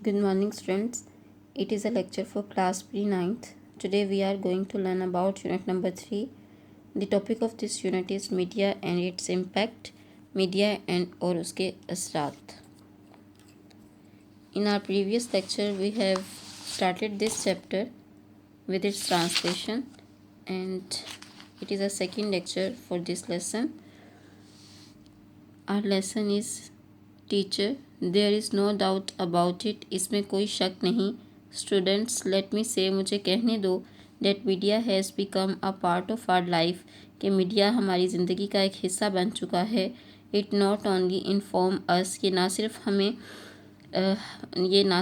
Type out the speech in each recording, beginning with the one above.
Good morning, students. It is a lecture for class pre-9th. Today we are going to learn about unit number 3. The topic of this unit is media and its impact. Media and और उसके असरात. In our previous lecture, we have started this chapter with its translation, and it is a second lecture for this lesson. Our lesson is teacher there is no doubt about it, इसमें कोई शक नहीं. Students let me से, मुझे कहने दो. That media has become a part of our life, कि media हमारी ज़िंदगी का एक हिस्सा बन चुका है. It not only inform us, ये ना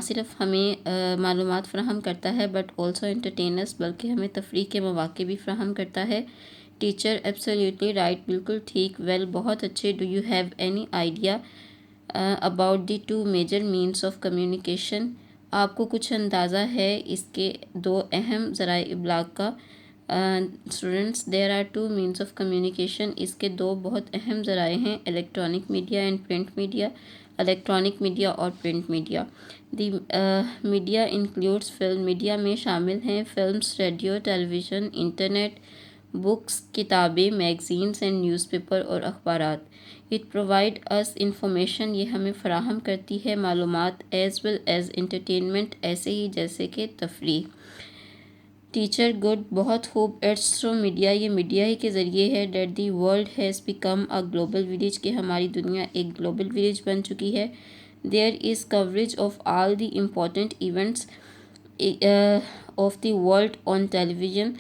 सिर्फ हमें मालूमात फ़राहम करता है, बट ऑल्सो एंटरटेनर्स, बल्कि हमें तफरीह के मौक़े भी फ़राहम करता है. टीचर एब्सोल्युटली राइट, बिल्कुल ठीक. वेल, बहुत अच्छे. Do you have any idea about the two major means of communication, आपको कुछ अंदाज़ा है इसके दो अहम ज़राए इब्लाग का. Students, there are two means of communication, इसके दो बहुत अहम ज़राए हैं, electronic media and print media. Electronic media और print media. The media includes film, media में शामिल हैं films, radio, television, internet, books, किताबें, मैगज़ीन्स एंड न्यूज़पेपर और अखबारात. इट प्रोवाइड अस इंफॉर्मेशन, ये हमें फ़राहम करती है मालूमात, एज़ वेल एज़ इंटरटेनमेंट, ऐसे ही जैसे कि तफरीह. टीचर गुड, बहुत खूब. इट्स थ्रू मीडिया, ये मीडिया ही के ज़रिए है. That the world has become a global village, कि हमारी दुनिया एक ग्लोबल विलेज बन चुकी है. There is coverage of all the important events of the world on television,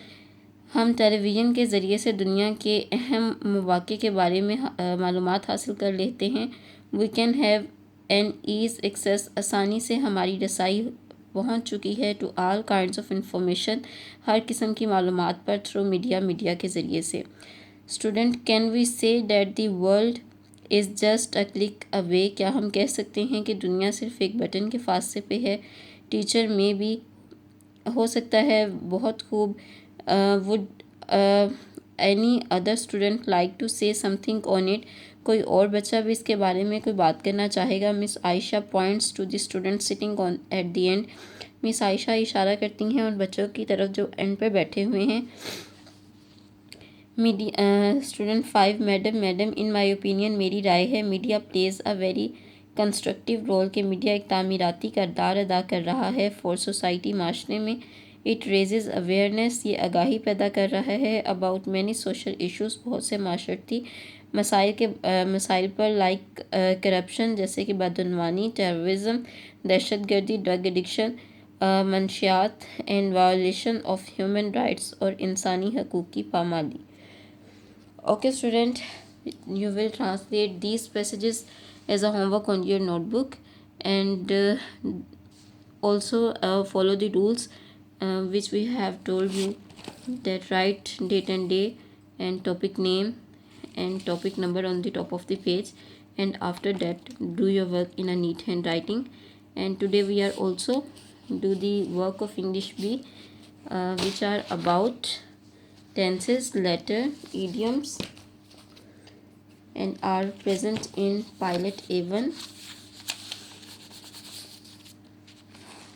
हम टेलीविज़न के ज़रिए से दुनिया के अहम मौक़े के बारे में मालूमात हासिल कर लेते हैं. We can have an easy access, आसानी से हमारी रसाई पहुंच चुकी है. To all kinds of information, हर किस्म की मालूमात पर, थ्रू मीडिया के ज़रिए से. Student, can we say that the world is just a click away, क्या हम कह सकते हैं कि दुनिया सिर्फ एक बटन के फासले पे है. टीचर में भी हो सकता है. बहुत खूब. Would any other student like to say something on it, कोई और बच्चा भी इसके बारे में कोई बात करना चाहेगा. Miss Ayesha points to the student sitting on at the end, miss Ayesha इशारा करती हैं उन बच्चों की तरफ जो एंड पे बैठे हुए हैं. Student 5, madam in my opinion, मेरी राय है, media plays a very constructive role, के मीडिया एक तामीराती किरदार अदा कर रहा है फॉर सोसाइटी, माशरे में. इट रेजेज़ अवेयरनेस, ये आगाही पैदा कर रहा है अबाउट मैनी सोशल इश्यूज़, बहुत से माशरती मसाइल पर, लाइक करप्शन, जैसे कि बदعنवानी, टेररिज्म, दहशत गर्दी, ड्रग एडिक्शन, मंशियात and violation of human rights, और इंसानी हकूक़ की पामाली. Okay, student, you will translate these passages as a homework on your notebook, and also follow the rules which we have told you, that write date and day and topic name and topic number on the top of the page, and after that do your work in a neat handwriting. And today we are also do the work of English B, which are about tenses, letter, idioms, and are present in pilot A1.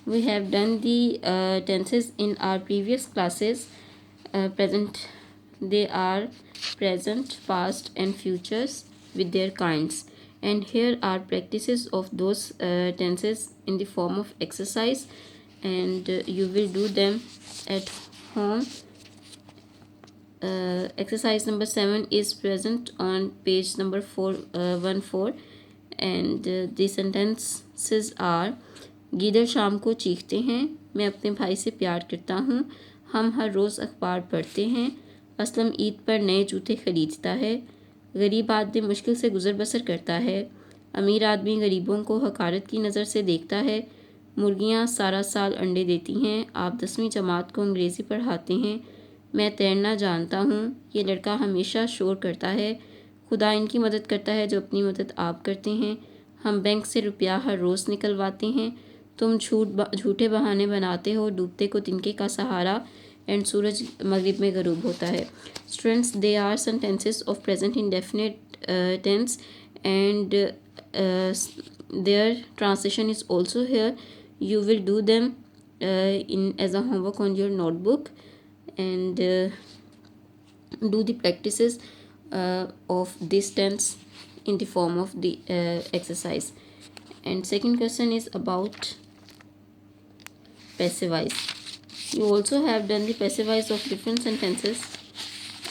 We have done the tenses in our previous classes. Present, they are present, past and futures with their kinds, and here are practices of those tenses in the form of exercise, and you will do them at home. Exercise number 7 is present on page number 414, and the sentences are: गीदड़ शाम को चीखते हैं, मैं अपने भाई से प्यार करता हूँ, हम हर रोज़ अखबार पढ़ते हैं, असलम ईद पर नए जूते ख़रीदता है, गरीब आदमी मुश्किल से गुज़र बसर करता है, अमीर आदमी गरीबों को हकारत की नज़र से देखता है, मुर्गियाँ सारा साल अंडे देती हैं, आप 10वीं जमात को अंग्रेज़ी पढ़ाते हैं, मैं तैरना जानता हूँ, ये लड़का हमेशा शोर करता है, खुदा इनकी मदद करता है जो अपनी मदद आप करते हैं, हम बैंक से रुपया हर रोज़ निकलवाते हैं, तुम झूठे बहाने बनाते हो, डूबते को तिनके का सहारा, एंड सूरज मगरिब में गरूब होता है. Students, they are sentences of present indefinite tense, and their translation is also here. You will do them in as a homework on your notebook, and do the practices of this tense in the form of the exercise. And second question is about passive voice. You also have done the passive voice of different tenses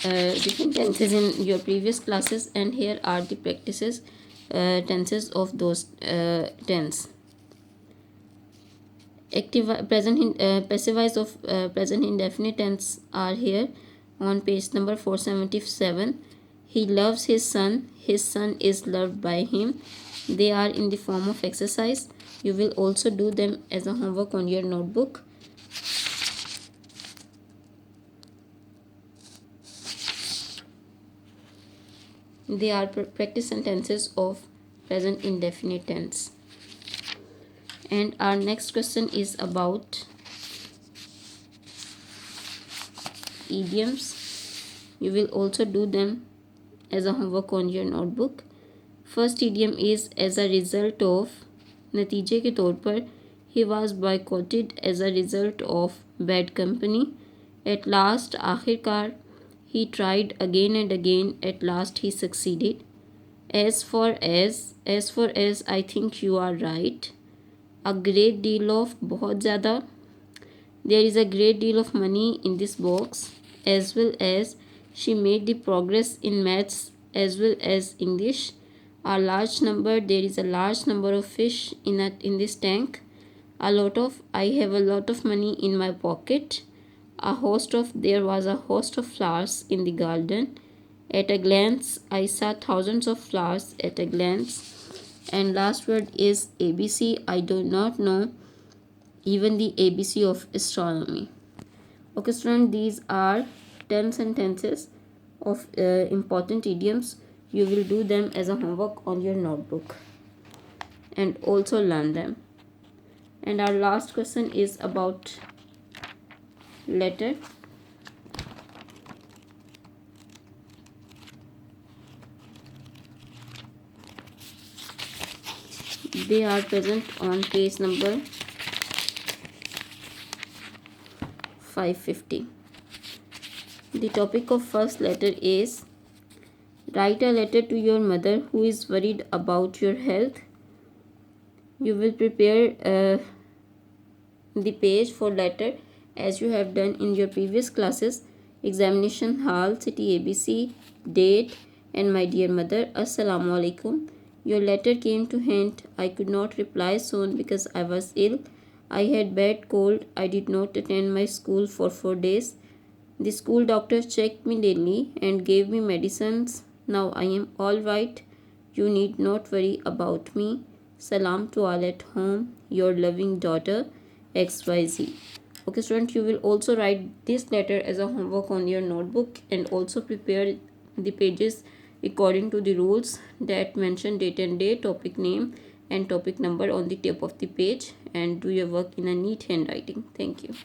in your previous classes, and here are the practices tenses of those tense. Passive voice of present indefinite tense are here on page number 477. He loves his son. His son is loved by him. They are in the form of exercise. You will also do them as a homework on your notebook. They are practice sentences of present indefinite tense. And our next question is about idioms. You will also do them as a homework on your notebook. First idiom is as a result of. नतीजे के तौर पर he was boycotted as a result of bad company. At last, आखिरकार, he tried again and again. At last, he succeeded. As for as, I think you are right. A great deal of, बहुत ज़्यादा. There is a great deal of money in this box. As well as, she made the progress in maths as well as English. A large number, there is a large number of fish in this tank. A lot of, I have a lot of money in my pocket. There was a host of flowers in the garden. At a glance, I saw thousands of flowers at a glance. And last word is ABC. I do not know even the ABC of astronomy. Okay, students, these are 10 sentences of important idioms. You will do them as a homework on your notebook and also learn them. And our last question is about letter. They are present on page number 550. The topic of first letter is write a letter to your mother who is worried about your health. You will prepare the page for letter as you have done in your previous classes. Examination hall, city ABC, date, and my dear mother, Assalamu alaikum. Your letter came to hand. I could not reply soon because I was ill. I had bad cold. I did not attend my school for 4 days. The school doctor checked me daily and gave me medicines. Now I am all right. You need not worry about me. Salam to all at home. Your loving daughter, XYZ. Okay, student, you will also write this letter as a homework on your notebook and also prepare the pages according to the rules that mention date and day, topic name, and topic number on the top of the page, and do your work in a neat handwriting. Thank you.